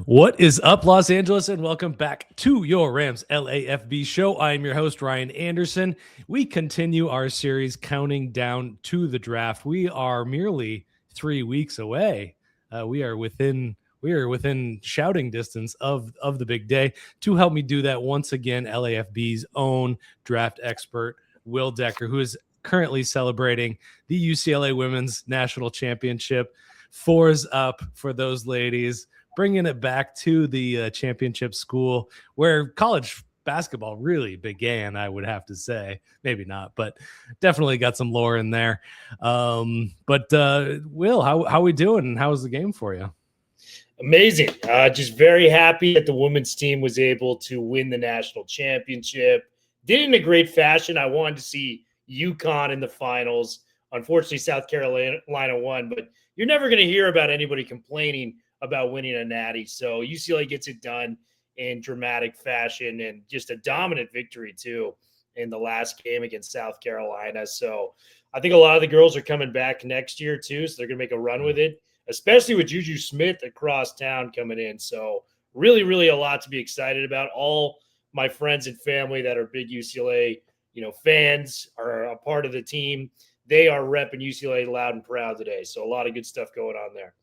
What is up, Los Angeles, and welcome back to your Rams LAFB show. I am your host, Ryan Anderson. We continue our series counting down to the draft. We are merely 3 weeks away. We are within shouting distance of the big day. To help me do that, once again, LAFB's own draft expert, Will Decker, who is currently celebrating the UCLA Women's National Championship. 4's up for those ladies, bringing it back to the championship school where college basketball really began, I would have to say. Maybe not, but definitely got some lore in there. But Will, how we doing, and how was the game for you? Amazing. Just very happy that the women's team was able to win the national championship. Did it in a great fashion. I wanted to see UConn in the finals. Unfortunately, South Carolina won, but you're never going to hear about anybody complaining about winning a natty. So UCLA gets it done in dramatic fashion and just a dominant victory too in the last game against South Carolina. So I think a lot of the girls are coming back next year too. So they're going to make a run with it, especially with Juju Smith across town coming in. So really, really a lot to be excited about. All my friends and family that are big UCLA, fans are a part of the team. They are repping UCLA loud and proud today. So a lot of good stuff going on there.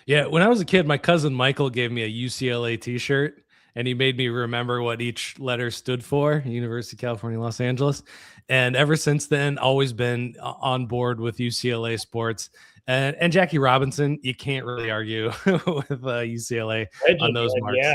Yeah, when I was a kid, my cousin Michael gave me a UCLA t-shirt, and he made me remember what each letter stood for, University of California, Los Angeles. And ever since then, always been on board with UCLA sports. And Jackie Robinson, you can't really argue with UCLA on those marks. Yeah,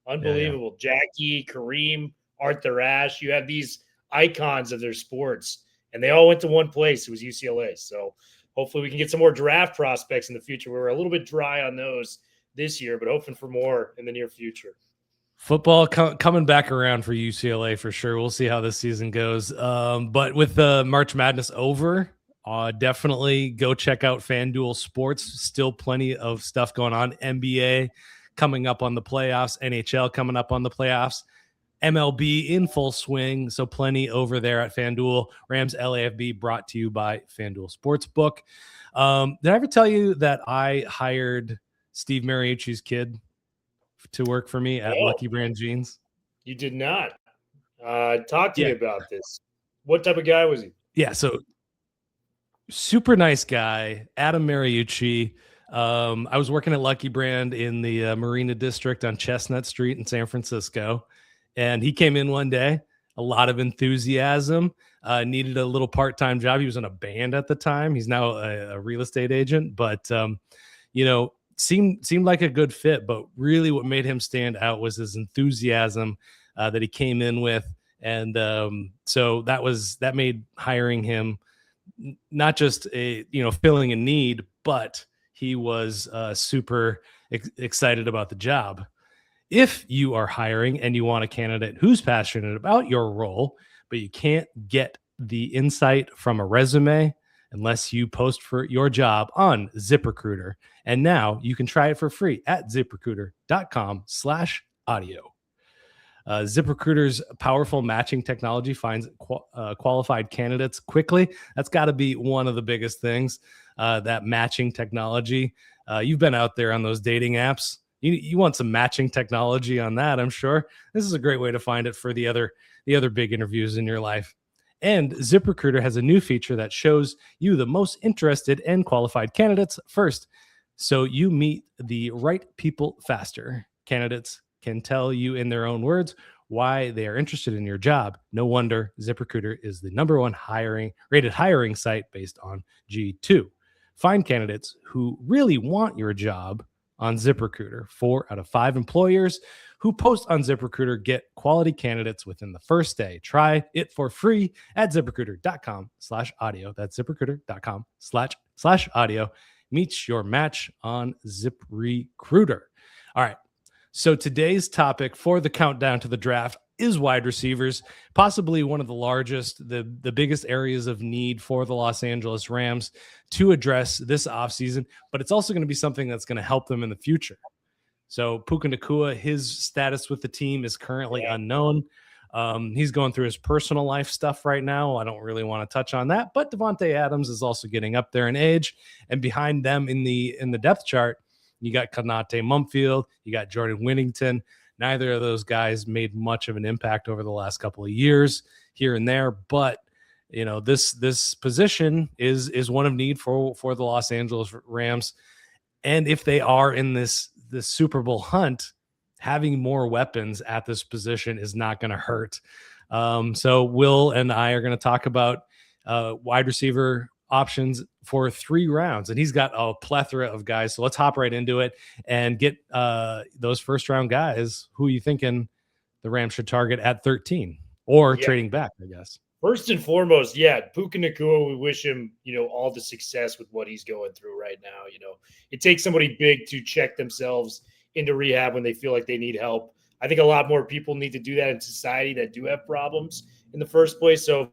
unbelievable. Yeah. Jackie, Kareem, Arthur Ashe, you have these icons of their sports, and they all went to one place. It was UCLA. So hopefully we can get some more draft prospects in the future. We were a little bit dry on those this year, but hoping for more in the near future. Football coming back around for UCLA for sure. We'll see how this season goes. But with the March Madness over, definitely go check out FanDuel Sports. Still plenty of stuff going on. NBA coming up on the playoffs. NHL coming up on the playoffs. MLB in full swing, so plenty over there at FanDuel. Rams LAFB brought to you by FanDuel Sportsbook. Did I ever tell you that I hired Steve Mariucci's kid to work for me at Lucky Brand Jeans? You did not. Talk to me about this. What type of guy was he? Yeah, so super nice guy, Adam Mariucci. I was working at Lucky Brand in the Marina District on Chestnut Street in San Francisco. And he came in one day, a lot of enthusiasm, needed a little part-time job. He was in a band at the time. He's now a real estate agent, but, seemed like a good fit. But really what made him stand out was his enthusiasm that he came in with. And so that made hiring him not just filling a need, but he was super excited about the job. If you are hiring and you want a candidate who's passionate about your role, but you can't get the insight from a resume unless you post for your job on ZipRecruiter. And now you can try it for free at ZipRecruiter.com/audio. ZipRecruiter's powerful matching technology finds qualified candidates quickly. That's got to be one of the biggest things, that matching technology. You've been out there on those dating apps. You want some matching technology on that, I'm sure. This is a great way to find it for the other big interviews in your life. And ZipRecruiter has a new feature that shows you the most interested and qualified candidates first, so you meet the right people faster. Candidates can tell you in their own words why they are interested in your job. No wonder ZipRecruiter is the #1 rated hiring site based on G2. Find candidates who really want your job on ZipRecruiter. 4 out of 5 employers who post on ZipRecruiter get quality candidates within the first day. Try it for free at ZipRecruiter.com/audio. That's ZipRecruiter.com/audio. Meet your match on ZipRecruiter. All right. So today's topic for the countdown to the draft is wide receivers, possibly one of the largest, the biggest areas of need for the Los Angeles Rams to address this offseason, but it's also going to be something that's going to help them in the future. So Puka Nacua, his status with the team is currently unknown. He's going through his personal life stuff right now. I don't really want to touch on that, but Davante Adams is also getting up there in age, and behind them in the depth chart, You got Konate Mumfield, you got Jordan Whittington. Neither of those guys made much of an impact over the last couple of years here and there, but this position is one of need for the Los Angeles Rams. And if they are in this Super Bowl hunt, having more weapons at this position is not going to hurt. So Will and I are going to talk about wide receiver options for 3 rounds, and he's got a plethora of guys. So let's hop right into it and get those first round guys. Who are you thinking the Rams should target at 13 or trading back, I guess? First and foremost, Puka Nacua, we wish him, all the success with what he's going through right now. It takes somebody big to check themselves into rehab when they feel like they need help. I think a lot more people need to do that in society that do have problems in the first place. So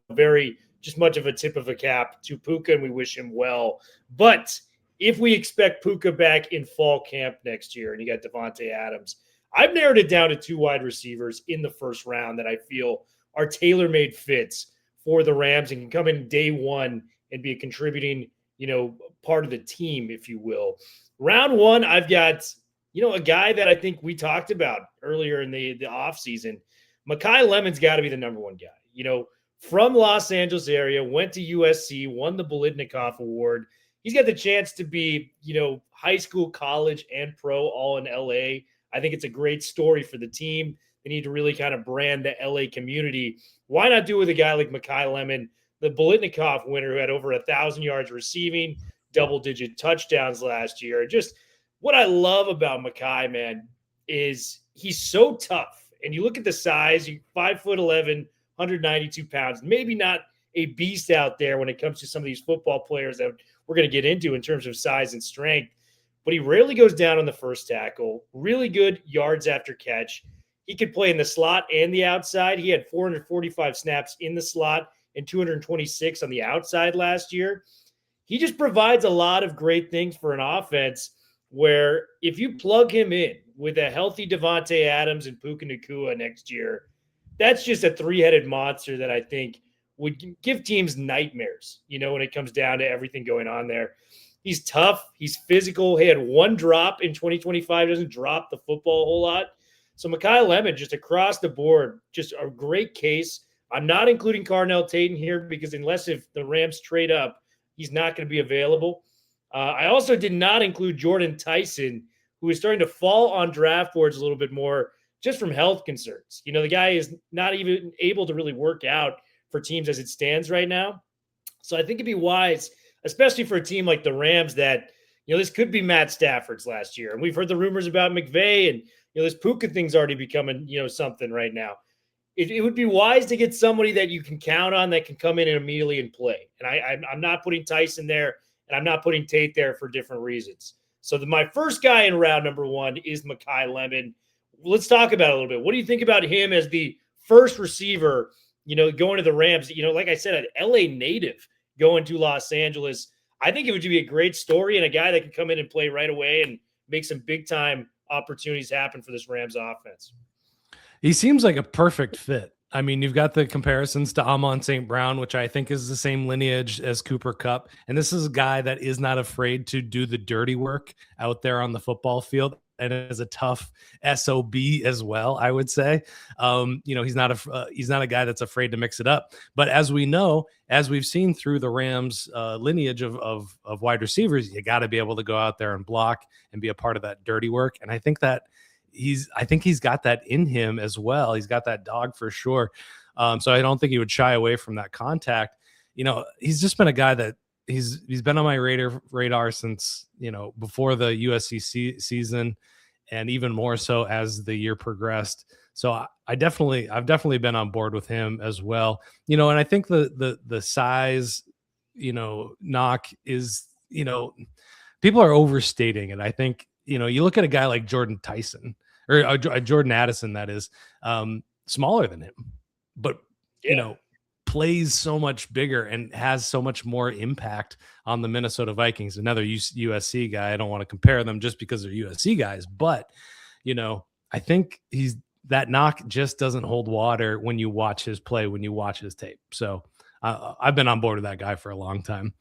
just much of a tip of a cap to Puka, and we wish him well. But if we expect Puka back in fall camp next year, and you got Davante Adams, I've narrowed it down to 2 wide receivers in the first round that I feel are tailor-made fits for the Rams and can come in day one and be a contributing, part of the team, if you will. Round 1, I've got, a guy that I think we talked about earlier in the offseason. Makai Lemon's got to be the number 1 guy. From Los Angeles area, went to USC, won the Biletnikoff Award. He's got the chance to be, high school, college, and pro all in LA. I think it's a great story for the team. They need to really kind of brand the LA community. Why not do it with a guy like Makai Lemon, the Biletnikoff winner who had over 1,000 yards receiving, double-digit touchdowns last year. Just what I love about Makai, man, is he's so tough. And you look at the size, 5'11", 192 pounds, maybe not a beast out there when it comes to some of these football players that we're going to get into in terms of size and strength. But he rarely goes down on the first tackle. Really good yards after catch. He could play in the slot and the outside. He had 445 snaps in the slot and 226 on the outside last year. He just provides a lot of great things for an offense where if you plug him in with a healthy Davante Adams and Puka Nacua next year, that's just a 3-headed monster that I think would give teams nightmares, when it comes down to everything going on there. He's tough. He's physical. He had 1 drop in 2025. Doesn't drop the football a whole lot. So Makai Lemon, just across the board, just a great case. I'm not including Carnell Tate here because unless if the Rams trade up, he's not going to be available. I also did not include Jordan Tyson, who is starting to fall on draft boards a little bit more just from health concerns. The guy is not even able to really work out for teams as it stands right now. So I think it'd be wise, especially for a team like the Rams that, this could be Matt Stafford's last year. And we've heard the rumors about McVay and, this Puka thing's already becoming, something right now. It would be wise to get somebody that you can count on that can come in and immediately and play. And I'm not putting Tyson there, and I'm not putting Tate there for different reasons. So my first guy in round number 1 is Makai Lemon. Let's talk about it a little bit. What do you think about him as the first receiver, going to the Rams? Like I said, an LA native going to Los Angeles. I think it would be a great story and a guy that can come in and play right away and make some big-time opportunities happen for this Rams offense. He seems like a perfect fit. I mean, you've got the comparisons to Amon St. Brown, which I think is the same lineage as Cooper Kupp. And this is a guy that is not afraid to do the dirty work out there on the football field and is a tough SOB as well, I would say. He's not a guy that's afraid to mix it up. But as we know, as we've seen through the Rams lineage of wide receivers, you got to be able to go out there and block and be a part of that dirty work. And I think he's got that in him as well. He's got that dog for sure. So I don't think he would shy away from that contact. He's just been a guy that he's been on my radar since, before the USC season and even more so as the year progressed. So I've definitely been on board with him as well. And I think the size, knock is, people are overstating it. I think, you look at a guy like Jordan Tyson or Jordan Addison, that is smaller than him, but, plays so much bigger and has so much more impact on the Minnesota Vikings. Another USC guy. I don't want to compare them just because they're USC guys, but, I think that knock just doesn't hold water when you watch his play, when you watch his tape. So I've been on board with that guy for a long time.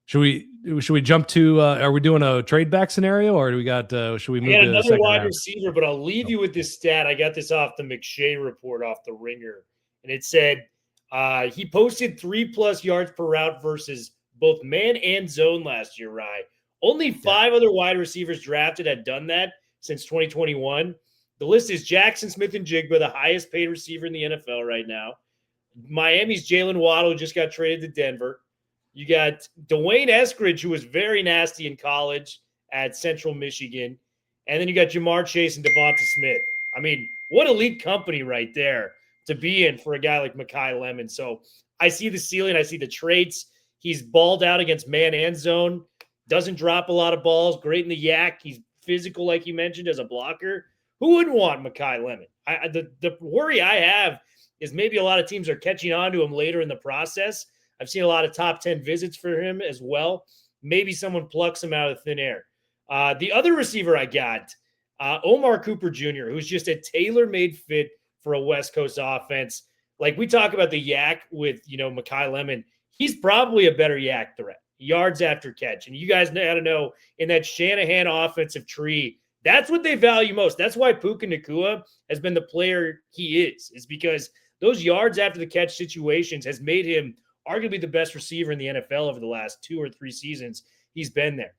Should we jump to? Are we doing a trade back scenario, or do we got? Should we move to another wide round? receiver? But I'll leave you with this stat. I got this off the McShay report off the Ringer, and it said he posted 3+ yards per route versus both man and zone last year. Rye. Only 5 other wide receivers drafted had done that since 2021. The list is Jackson Smith-Njigba, the highest paid receiver in the NFL right now. Miami's Jalen Waddle just got traded to Denver. You got Dwayne Eskridge, who was very nasty in college at Central Michigan. And then you got Jamar Chase and Devonta Smith. I mean, what elite company right there to be in for a guy like Makai Lemon. So I see the ceiling. I see the traits. He's balled out against man and zone. Doesn't drop a lot of balls. Great in the yak. He's physical, like you mentioned, as a blocker. Who wouldn't want Makai Lemon? The worry I have is maybe a lot of teams are catching on to him later in the process. I've seen a lot of top 10 visits for him as well. Maybe someone plucks him out of thin air. The other receiver I got, Omar Cooper Jr., who's just a tailor-made fit for a West Coast offense. Like we talk about the yak with, Makai Lemon. He's probably a better yak threat, yards after catch. And you guys got to know, in that Shanahan offensive tree, that's what they value most. That's why Puka Nacua has been the player he is because those yards after the catch situations has made him arguably the best receiver in the NFL over the last 2 or 3 seasons he's been there.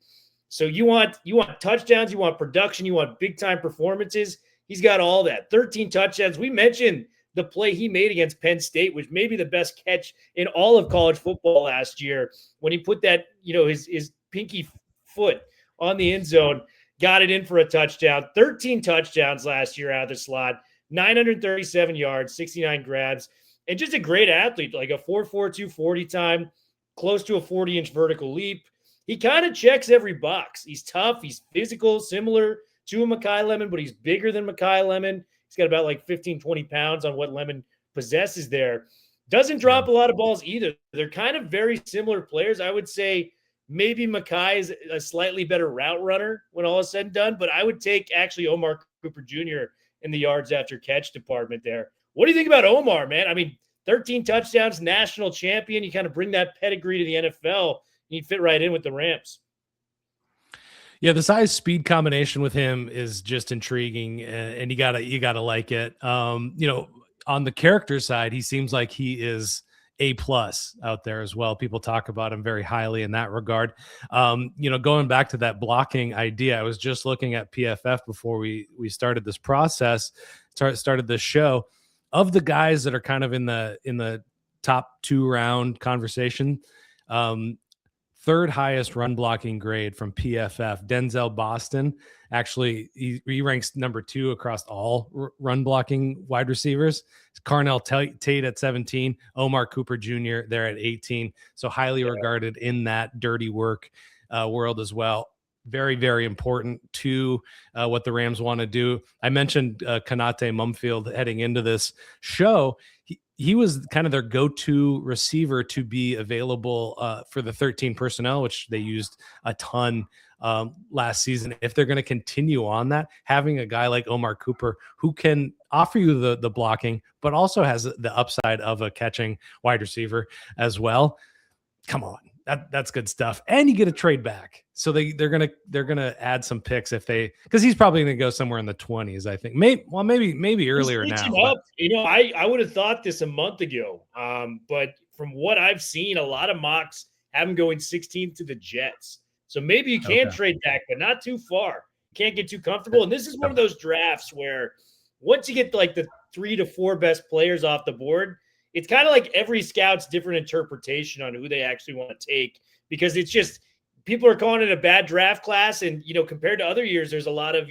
So you want touchdowns, you want production, you want big-time performances. He's got all that. 13 touchdowns. We mentioned the play he made against Penn State, which may be the best catch in all of college football last year when he put that, his pinky foot on the end zone, got it in for a touchdown. 13 touchdowns last year out of the slot, 937 yards, 69 grabs. And just a great athlete, like a 4.42 40 time, close to a 40-inch vertical leap. He kind of checks every box. He's tough. He's physical, similar to a Makai Lemon, but he's bigger than Makai Lemon. He's got about like 15, 20 pounds on what Lemon possesses there. Doesn't drop a lot of balls either. They're kind of very similar players. I would say maybe Makai is a slightly better route runner when all is said and done, but I would take actually Omar Cooper Jr. in the yards after catch department there. What do you think about Omar, man? I mean, 13 touchdowns, national champion. You kind of bring that pedigree to the NFL. He'd fit right in with the Rams. Yeah, the size speed combination with him is just intriguing, and you gotta like it. On the character side, he seems like he is A+ out there as well. People talk about him very highly in that regard. Going back to that blocking idea, I was just looking at PFF before we started this process, started this show. Of the guys that are kind of in the top 2 round conversation, third highest run blocking grade from PFF, Denzel Boston. Actually, he ranks number 2 across all run blocking wide receivers. Carnell Tate at 17, Omar Cooper Jr. there at 18. So highly regarded in that dirty work world as well. Very, very important to what the Rams want to do. I mentioned Konate Mumfield heading into this show. He was kind of their go-to receiver to be available for the 13 personnel, which they used a ton last season. If they're going to continue on that, having a guy like Omar Cooper who can offer you the blocking, but also has the upside of a catching wide receiver as well. Come on. That's good stuff. And you get a trade back. So they're gonna add some picks because he's probably gonna go somewhere in the 20s, I think. Maybe earlier now. I would have thought this a month ago. But from what I've seen, a lot of mocks have him going 16th to the Jets. So maybe you can trade back, but not too far. You can't get too comfortable. And this is one of those drafts where once you get like the 3 to 4 best players off the board, it's kind of like every scout's different interpretation on who they actually want to take, because it's just people are calling it a bad draft class. And, compared to other years, there's a lot of,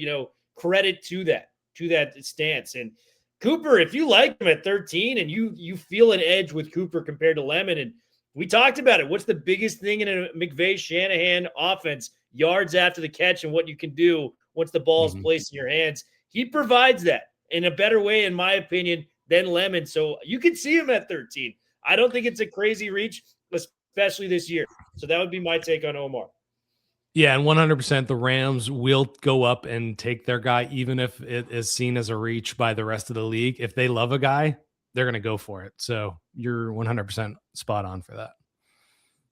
credit to that stance. And Cooper, if you like him at 13 and you feel an edge with Cooper compared to Lemon, and we talked about it, what's the biggest thing in a McVay Shanahan offense? Yards after the catch and what you can do once the ball is placed in your hands. He provides that in a better way, in my opinion, than Lemon. So you can see him at 13. I don't think it's a crazy reach, especially this year. So that would be my take on Omar. Yeah, and 100% the Rams will go up and take their guy, even if it is seen as a reach by the rest of the league. If they love a guy, they're going to go for it. So you're 100% spot on for that.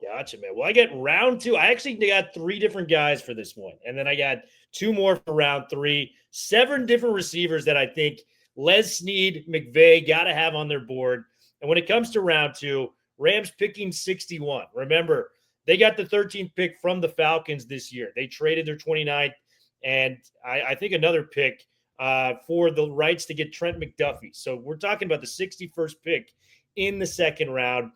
Gotcha, man. Well, I get round 2. I actually got 3 different guys for this one. And then I got 2 more for round 3. 7 different receivers that I think Les Snead, McVay got to have on their board. And when it comes to round 2, Rams picking 61. Remember, they got the 13th pick from the Falcons this year. They traded their 29th and I think another pick for the rights to get Trent McDuffie. So we're talking about the 61st pick in the second round.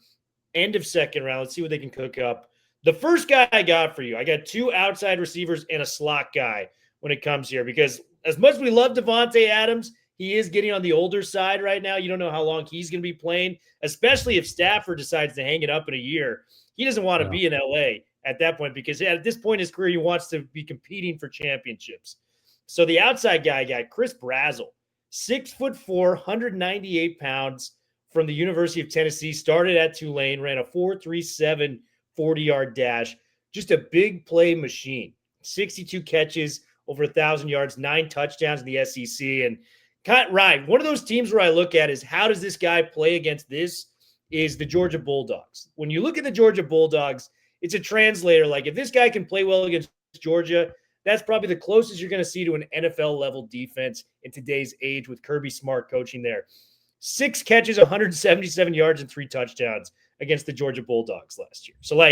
End of second round. Let's see what they can cook up. The first guy I got for you, I got 2 outside receivers and a slot guy when it comes here, because as much as we love Davante Adams, he is getting on the older side right now. You don't know how long he's going to be playing, especially if Stafford decides to hang it up in a year. He doesn't want to be in LA at that point, because at this point in his career, he wants to be competing for championships. So the outside guy got Chris Brazzell, 6'4", 198 pounds, from the University of Tennessee, started at Tulane, ran a 4.37 40-yard dash. Just a big play machine. 62 catches, over 1,000 yards, 9 touchdowns in the SEC. And one of those teams where I look at is, how does this guy play against this, is the Georgia Bulldogs. When you look at the Georgia Bulldogs, it's a translator. Like, if this guy can play well against Georgia, that's probably the closest you're going to see to an NFL-level defense in today's age with Kirby Smart coaching there. 6 catches, 177 yards, and 3 touchdowns against the Georgia Bulldogs last year. So,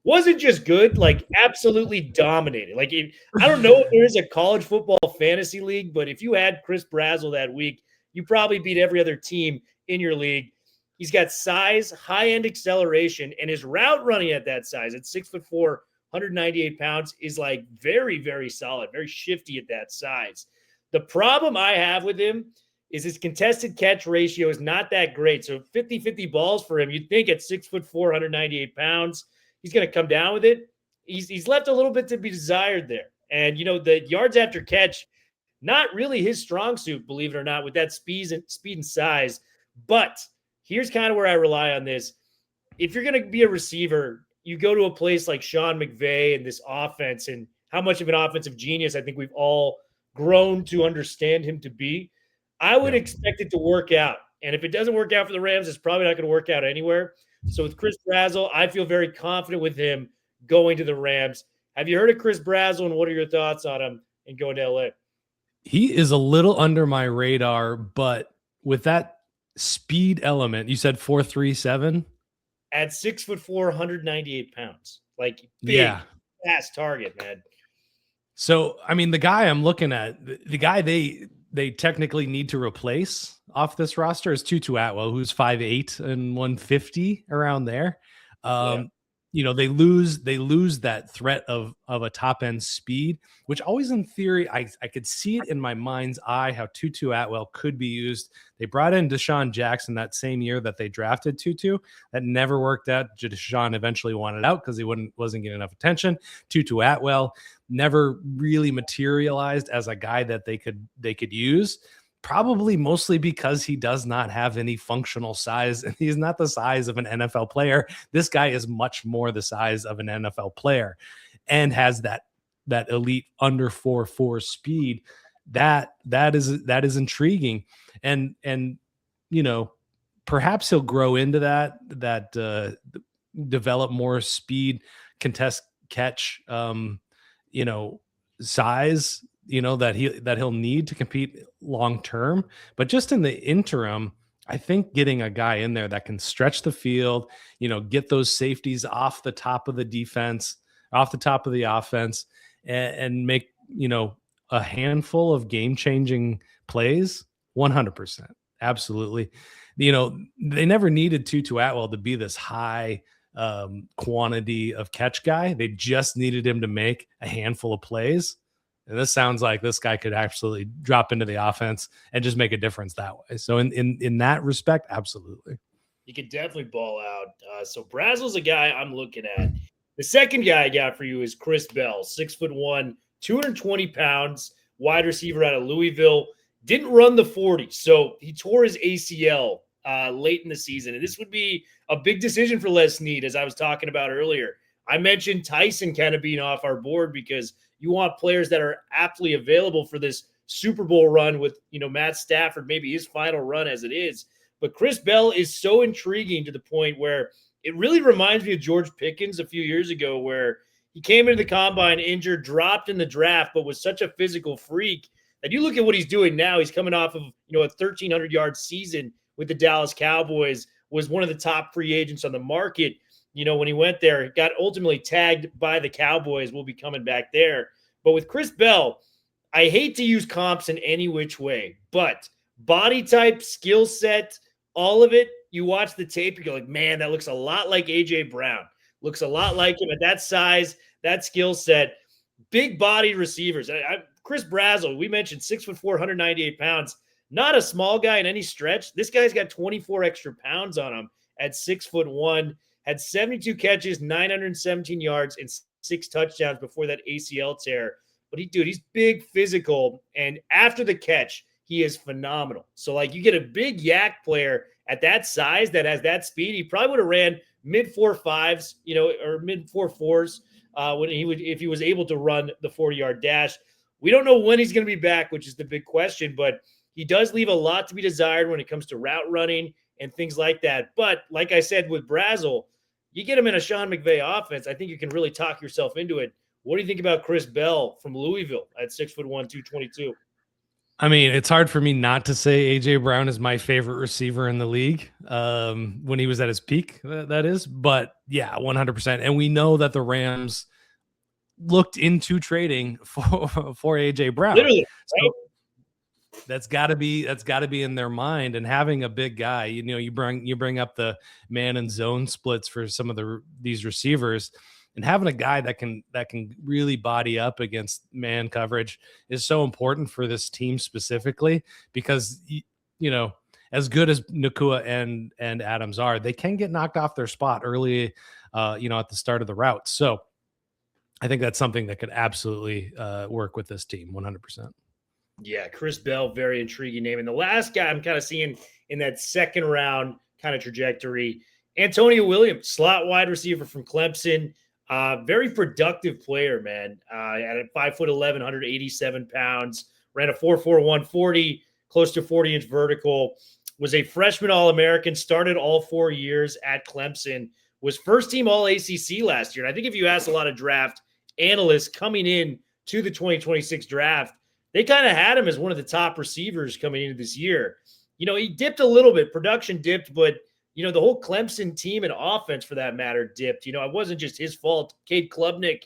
wasn't just good, absolutely dominated. I don't know if there is a college football fantasy league, but if you had Chris Brazzell that week, you probably beat every other team in your league. He's got size, high-end acceleration, and his route running at that size, at 6'4", 198 pounds, is very, very solid, very shifty at that size. The problem I have with him is his contested catch ratio is not that great. So 50-50 balls for him, you'd think at 6'4", 198 pounds, he's going to come down with it. He's left a little bit to be desired there. And, the yards after catch, not really his strong suit, believe it or not, with that speed and size. But here's kind of where I rely on this. If you're going to be a receiver, you go to a place like Sean McVay and this offense, and how much of an offensive genius I think we've all grown to understand him to be. I would expect it to work out. And if it doesn't work out for the Rams, it's probably not going to work out anywhere. So with Chris Brazzell, I feel very confident with him going to the Rams. Have you heard of Chris Brazzell, and what are your thoughts on him and going to LA? He is a little under my radar, but with that speed element, you said 4.37? At 6'4", 198 pounds. Big, fast target, man. So, the guy I'm looking at, the guy they technically need to replace off this roster is Tutu Atwell, who's 5'8" and 150 around there. They lose that threat of a top end speed, which always in theory, I could see it in my mind's eye how Tutu Atwell could be used. They brought in Deshaun Jackson that same year that they drafted Tutu. That never worked out. Deshaun eventually wanted out because he wasn't getting enough attention. Tutu Atwell never really materialized as a guy that they could use. Probably mostly because he does not have any functional size, and he's not the size of an NFL player. This guy is much more the size of an NFL player and has that elite under 4.4 speed. That is intriguing. And perhaps he'll grow into that develop more speed, contest catch, size, that he'll need to compete long term. But just in the interim, I think getting a guy in there that can stretch the field, get those safeties off the top of the defense, off the top of the offense, and make a handful of game-changing plays, 100%, absolutely. They never needed Tutu Atwell to be this high quantity of catch guy. They just needed him to make a handful of plays. And this sounds like this guy could absolutely drop into the offense and just make a difference that way. So in that respect, absolutely. He could definitely ball out. So Brazzell's a guy I'm looking at. The second guy I got for you is Chris Bell, 6'1", 220 pounds, wide receiver out of Louisville. Didn't run the 40, so he tore his ACL late in the season. And this would be a big decision for Les Snead, as I was talking about earlier. I mentioned Tyson kind of being off our board because you want players that are aptly available for this Super Bowl run with, Matt Stafford, maybe his final run as it is. But Chris Bell is so intriguing to the point where it really reminds me of George Pickens a few years ago, where he came into the combine injured, dropped in the draft, but was such a physical freak that you look at what he's doing now. He's coming off of, a 1,300-yard season with the Dallas Cowboys, was one of the top free agents on the market. When he went there, got ultimately tagged by the Cowboys. We'll be coming back there. But with Chris Bell, I hate to use comps in any which way, but body type, skill set, all of it, you watch the tape, you go like, man, that looks a lot like A.J. Brown. Looks a lot like him at that size, that skill set. Big body receivers. Chris Brazzell, we mentioned 6'4", 198 pounds. Not a small guy in any stretch. This guy's got 24 extra pounds on him at 6'1", had 72 catches, 917 yards, and 6 touchdowns before that ACL tear. But he's big, physical, and after the catch, he is phenomenal. So, you get a big yak player at that size that has that speed. He probably would have ran mid 4.5s, or mid 4.4s if he was able to run the 40-yard dash. We don't know when he's going to be back, which is the big question, but he does leave a lot to be desired when it comes to route running and things like that. But like I said, with Brazzell, you get him in a Sean McVay offense, I think you can really talk yourself into it. What do you think about Chris Bell from Louisville at 6'1", 222? I mean, it's hard for me not to say A.J. Brown is my favorite receiver in the league when he was at his peak, that is. But, yeah, 100%. And we know that the Rams looked into trading for A.J. Brown. Literally, so right? That's got to be in their mind. And having a big guy, you bring up the man and zone splits for some of these receivers. And having a guy that can really body up against man coverage is so important for this team specifically, because as good as Nacua and Adams are, they can get knocked off their spot early, at the start of the route. So I think that's something that could absolutely work with this team, 100%. Yeah, Chris Bell, very intriguing name. And the last guy I'm kind of seeing in that second round kind of trajectory, Antonio Williams, slot wide receiver from Clemson. Very productive player, man. At 5'11", 187 pounds, ran a 4.4, 140, close to 40-inch vertical, was a freshman All-American, started all 4 years at Clemson, was first-team All-ACC last year. And I think if you ask a lot of draft analysts coming in to the 2026 draft, they kind of had him as one of the top receivers coming into this year. He dipped a little bit, production dipped, but the whole Clemson team and offense, for that matter, dipped. It wasn't just his fault. Cade Klubnik,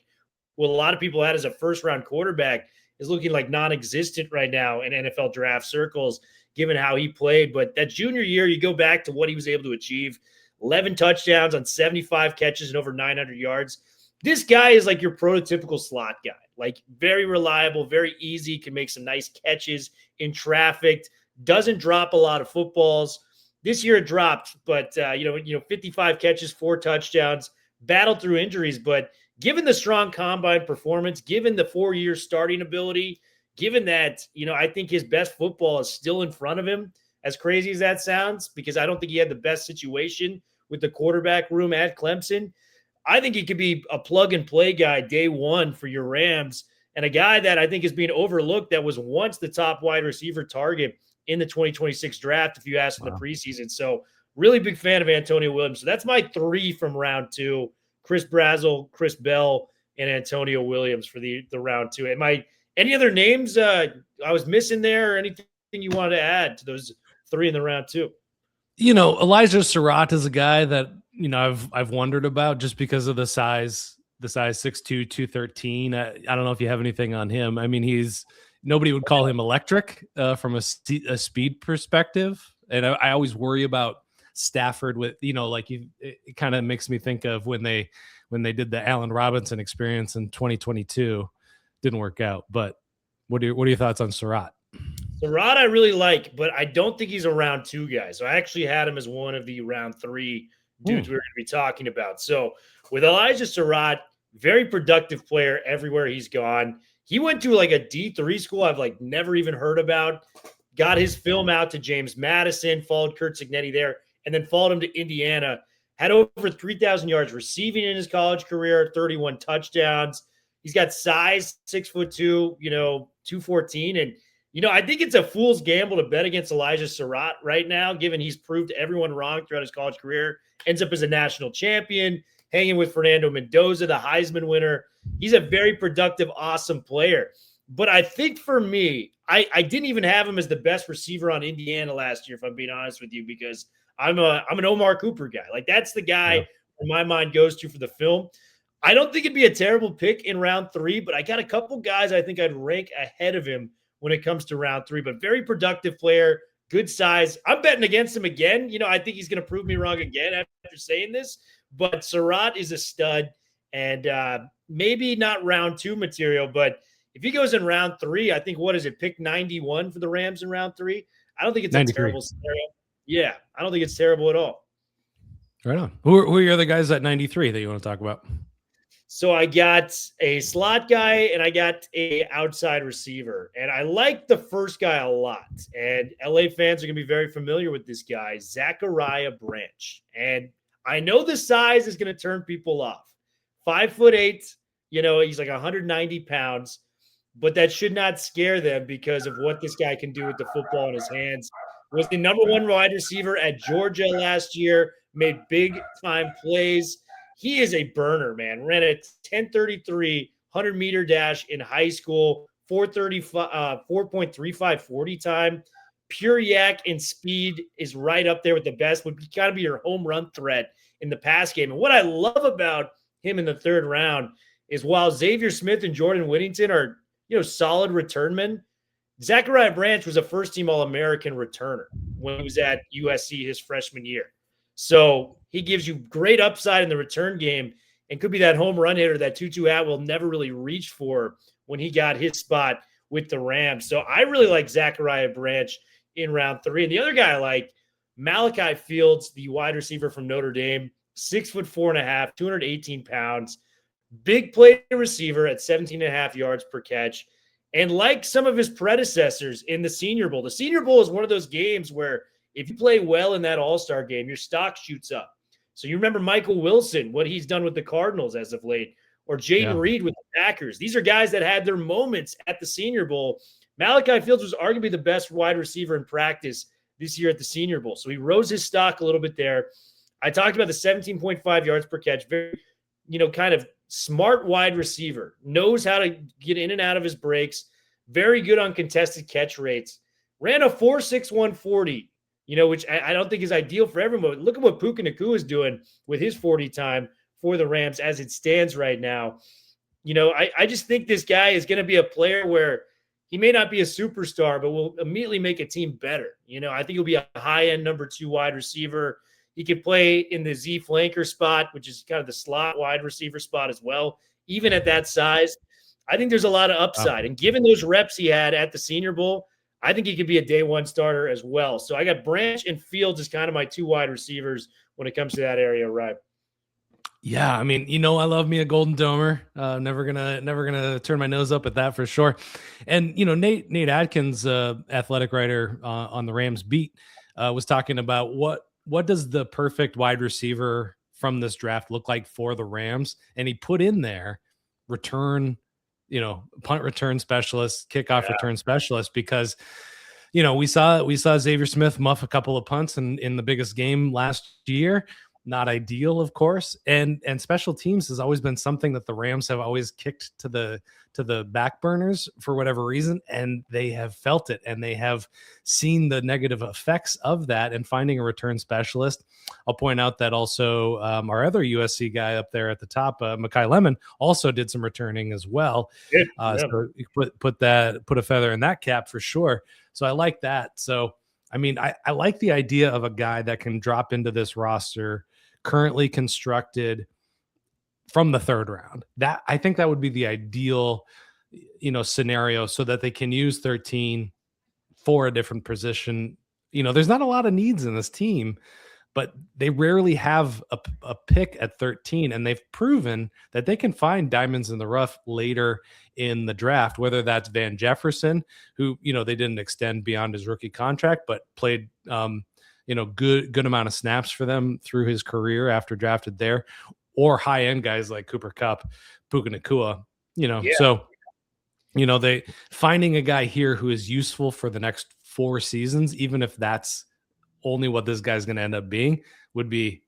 who a lot of people had as a first-round quarterback, is looking like non-existent right now in NFL draft circles, given how he played. But that junior year, you go back to what he was able to achieve, 11 touchdowns on 75 catches and over 900 yards. This guy is like your prototypical slot guy, very reliable, very easy, can make some nice catches in traffic, doesn't drop a lot of footballs. This year it dropped, but 55 catches, 4 touchdowns, battled through injuries. But given the strong combine performance, given the 4-year starting ability, given that, I think his best football is still in front of him, as crazy as that sounds, because I don't think he had the best situation with the quarterback room at Clemson. I think he could be a plug-and-play guy day one for your Rams, and a guy that I think is being overlooked that was once the top wide receiver target in the 2026 draft, if you ask in the preseason. So really big fan of Antonio Williams. So that's my 3 from round 2, Chris Brazzell, Chris Bell, and Antonio Williams for the round 2. Any other names I was missing there, or anything you wanted to add to those 3 in the round 2? Elijah Surratt is a guy that, I've wondered about just because of the size 6'2", 213. I don't know if you have anything on him. I mean, nobody would call him electric from a speed perspective. And I always worry about Stafford with, it kind of makes me think of when they did the Allen Robinson experience in 2022. Didn't work out. But what are your thoughts on Surratt? Surratt I really like, but I don't think he's a round 2 guy. So I actually had him as one of the round 3 dudes we were going to be talking about. So with Elijah Surratt, very productive player everywhere he's gone. He went to a D3 school I've never even heard about, got his film out to James Madison, followed Curt Cignetti there, and then followed him to Indiana, had over 3,000 yards receiving in his college career, 31 touchdowns. He's got size, 6'2", 214. And, I think it's a fool's gamble to bet against Elijah Surratt right now, given he's proved everyone wrong throughout his college career, ends up as a national champion, hanging with Fernando Mendoza, the Heisman winner. He's a very productive, awesome player. But I think for me, I didn't even have him as the best receiver on Indiana last year, if I'm being honest with you, because I'm an Omar Cooper guy. Like, that's the guy my mind goes to for the film. I don't think it'd be a terrible pick in round 3, but I got a couple guys I think I'd rank ahead of him when it comes to round 3, but very productive player, good size. I'm betting against him again. I think he's going to prove me wrong again after saying this, but Surratt is a stud, and maybe not round 2 material, but if he goes in round 3, I think, what is it, pick 91 for the Rams in round 3? I don't think it's 93. A terrible scenario. Yeah, I don't think it's terrible at all. Right on. Who are your other guys at 93 that you want to talk about? So I got a slot guy and I got a outside receiver. And I like the first guy a lot. And LA fans are going to be very familiar with this guy, Zachariah Branch. And I know the size is going to turn people off. 5'8", he's like 190 pounds. But that should not scare them because of what this guy can do with the football in his hands. Was the number 1 wide receiver at Georgia last year, made big-time plays. He is a burner, man. Ran a 10:33 100-meter dash in high school, 4.35 40 time. Pure yak and speed is right up there with the best. Would got to be your home run threat in the pass game. And what I love about him in the 3rd round is while Xavier Smith and Jordan Whittington are solid returnmen, Zachariah Branch was a first-team All-American returner when he was at USC his freshman year. So he gives you great upside in the return game and could be that home run hitter that Tutu Atwell never really reached for when he got his spot with the Rams. So I really like Zachariah Branch in round 3. And the other guy I like, Malachi Fields, the wide receiver from Notre Dame, 6'4.5", 218 pounds, big play receiver at 17.5 yards per catch. And like some of his predecessors in the Senior Bowl, the Senior Bowl is one of those games where if you play well in that All-Star game, your stock shoots up. So you remember Michael Wilson, what he's done with the Cardinals as of late, or Jaden Reed with the Packers. These are guys that had their moments at the Senior Bowl. Malachi Fields was arguably the best wide receiver in practice this year at the Senior Bowl. So he rose his stock a little bit there. I talked about the 17.5 yards per catch, very, kind of smart wide receiver, knows how to get in and out of his breaks, very good on contested catch rates, ran a 4.61 40, which I don't think is ideal for everyone. Look at what Puka Nacua is doing with his 40 time for the Rams as it stands right now. I just think this guy is going to be a player where he may not be a superstar, but will immediately make a team better. I think he'll be a high-end number 2 wide receiver. He could play in the Z flanker spot, which is kind of the slot wide receiver spot as well. Even at that size, I think there's a lot of upside. And given those reps he had at the Senior Bowl, I think he could be a day 1 starter as well. So I got Branch and Fields as kind of my 2 wide receivers when it comes to that area, right? Yeah, I mean, I love me a Golden Domer. Never gonna turn my nose up at that for sure. And Nate Adkins, athletic writer on the Rams beat, was talking about what does the perfect wide receiver from this draft look like for the Rams, and he put in there return, punt return specialist, kickoff return specialist, because we saw Xavier Smith muff a couple of punts in the biggest game last year. Not ideal, of course, and special teams has always been something that the Rams have always kicked to the back burners for whatever reason, and they have felt it, and they have seen the negative effects of that. And finding a return specialist, I'll point out that also our other USC guy up there at the top, Makai Lemon, also did some returning as well. So put a feather in that cap for sure. So I like that. So I mean, I like the idea of a guy that can drop into this roster currently constructed from the 3rd round. That I think that would be the ideal, scenario, so that they can use 13 for a different position. There's not a lot of needs in this team, but they rarely have a pick at 13, and they've proven that they can find diamonds in the rough later in the draft, whether that's Van Jefferson, who, they didn't extend beyond his rookie contract, but played, good amount of snaps for them through his career after drafted there, or high-end guys like Cooper Kupp, Puka Nacua, So they finding a guy here who is useful for the next 4 seasons, even if that's only what this guy's going to end up being, would be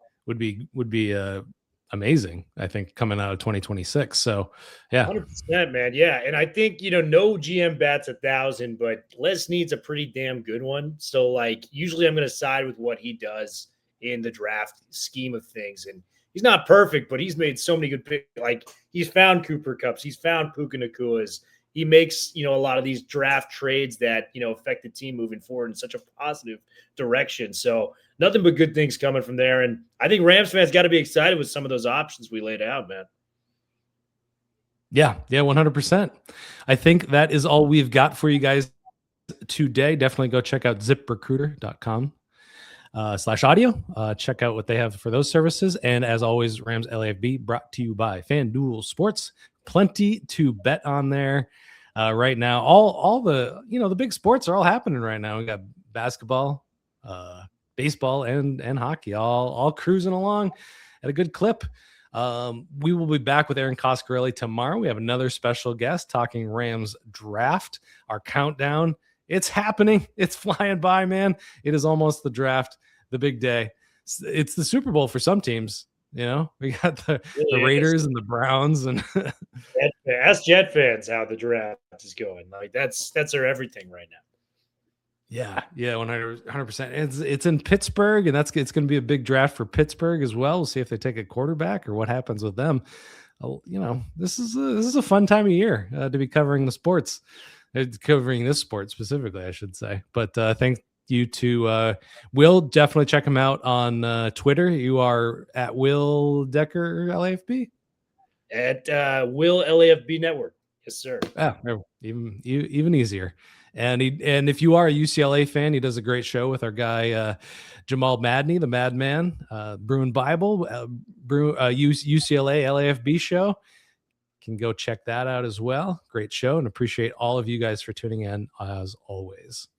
amazing, I think, coming out of 2026. So yeah. 100%, man. Yeah. And I think, no GM bats 1,000, but Les needs a pretty damn good one. So, like, usually I'm going to side with what he does in the draft scheme of things. And he's not perfect, but he's made so many good picks. Like, he's found Cooper Kupps, he's found Puka Nacuas. He makes, a lot of these draft trades that, affect the team moving forward in such a positive direction. So nothing but good things coming from there. And I think Rams fans got to be excited with some of those options we laid out, man. Yeah, 100%. I think that is all we've got for you guys today. Definitely go check out ZipRecruiter.com /audio. Check out what they have for those services. And as always, Rams LAFB brought to you by FanDuel Sports. Plenty to bet on there right now. All the the big sports are all happening right now. We got basketball, baseball, and hockey all cruising along at a good clip. We will be back with Aaron Coscarelli tomorrow. We have another special guest talking Rams draft. Our countdown, it's happening. It's flying by, man. It is almost the draft, the big day. It's the Super Bowl for some teams. We got the Raiders and the Browns, and ask Jet fans how the draft is going. Like that's our everything right now. Yeah, 100%. It's in Pittsburgh, and it's going to be a big draft for Pittsburgh as well. We'll see if they take a quarterback or what happens with them. This is a fun time of year to be covering the sports, covering this sport specifically, I should say. But thank you to Will. Definitely check him out on Twitter. You are at Will Decker LAFB. At Will LAFB Network. Yes, sir. Even easier. And if you are a UCLA fan, he does a great show with our guy Jamal Madney, the Madman, Bruin Bible, UCLA LAFB show. Can go check that out as well. Great show, and appreciate all of you guys for tuning in as always.